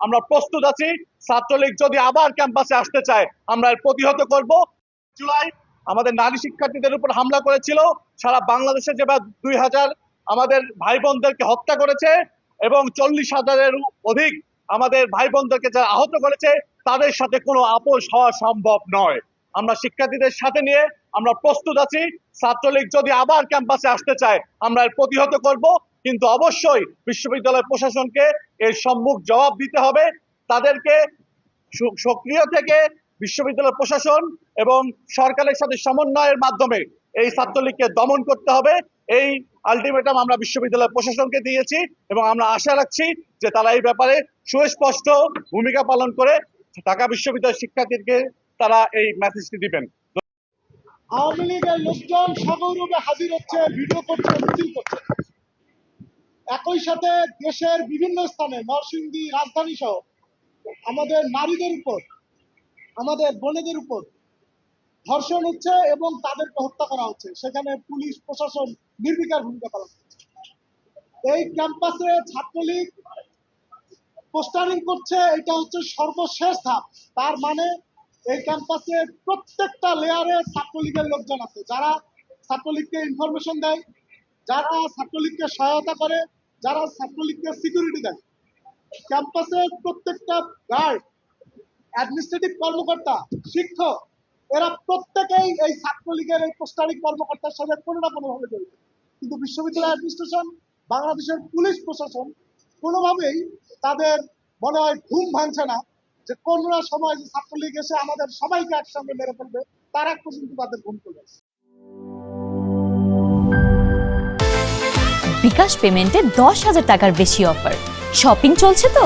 আমরা প্রস্তুত আছি। ছাত্রলীগ যদি আবার ক্যাম্পাসে আসতে চায় আমরা এর প্রতিহত করব। জুলাই আমাদের নারী শিক্ষার্থীদের উপর হামলা করেছিল, সারা বাংলাদেশে যেভাবে 2000 আমাদের ভাই বোনদেরকে হত্যা করেছে এবং 40,000-এর অধিক আমাদের ভাই বোনদেরকে যারা আহত করেছে তাদের সাথে কোনো আপোষ হওয়া সম্ভব নয়। আমরা শিক্ষার্থীদের সাথে নিয়ে আমরা প্রস্তুত আছি। ছাত্রলীগ যদি আবার ক্যাম্পাসে আসতে চায় আমরা এর প্রতিহত করব, কিন্তু অবশ্যই বিশ্ববিদ্যালয় প্রশাসনকে এর সম্মুখ জবাব দিতে হবে। তাদেরকে সক্রিয় থেকে বিশ্ববিদ্যালয় প্রশাসন এবং সরকারের সাথে সমন্বয়ের মাধ্যমে এই ছাত্রলীগকে দমন করতে হবে। এই আলটিমেটাম আমরা বিশ্ববিদ্যালয় প্রশাসনকে দিয়েছি এবং আমরা আশা রাখছি যে তারা এই ব্যাপারে সুস্পষ্ট ভূমিকা পালন করে ঢাকা বিশ্ববিদ্যালয়ের শিক্ষার্থীদেরকে তারা এই মেসেজটি দিবেন। আওয়ামী লীগের লোকজন সগৌরবে হাজির হচ্ছে, ভিডিও করছে, মিছিল করছে। একই সাথে দেশের বিভিন্ন স্থানে নরসিংদী রাজধানী সহ আমাদের নারীদের উপর, আমাদের বোনেদের উপর ধর্ষণ হচ্ছে এবং তাদেরকে হত্যা করা হচ্ছে। সেখানে পুলিশ প্রশাসন নির্বিকার ভূমিকা পালন করছে। এই ক্যাম্পাসে ছাত্রলীগ পোস্টারিং করছে, এটা হচ্ছে সর্বশেষ ধাপ। তার মানে এই ক্যাম্পাসে প্রত্যেকটা লেয়ারে ছাত্রলীগের লোকজন আছে, যারা ছাত্রলীগকে ইনফরমেশন দেয়, যারা ছাত্রলীগকে সহায়তা করে, যারা ছাত্রলীগকে সিকিউরিটি দেয়। ক্যাম্পাসের প্রত্যেকটা গার্ড, অ্যাডমিনিস্ট্রেটিভ কর্মকর্তা, শিক্ষক, এরা প্রত্যেকেই এই ছাত্রলীগের এই পোস্টারিং কর্মকর্তার সাথে কোনো না কোনোভাবে জড়িত। কিন্তু বিশ্ববিদ্যালয় অ্যাডমিনিস্ট্রেশন, বাংলাদেশের পুলিশ প্রশাসন কোনোভাবেই তাদের মনে হয় ঘুম ভাঙছে না যে কোনো সময় যে ছাত্রলীগ এসে আমাদের সবাইকে একসঙ্গে মেরে ফেলবে, তার এক পর্যন্ত তাদের ঘুম চলে আসে। বিকাশ পেমেন্টে 10,000 টাকার বেশি অফার। শপিং চলছে তো।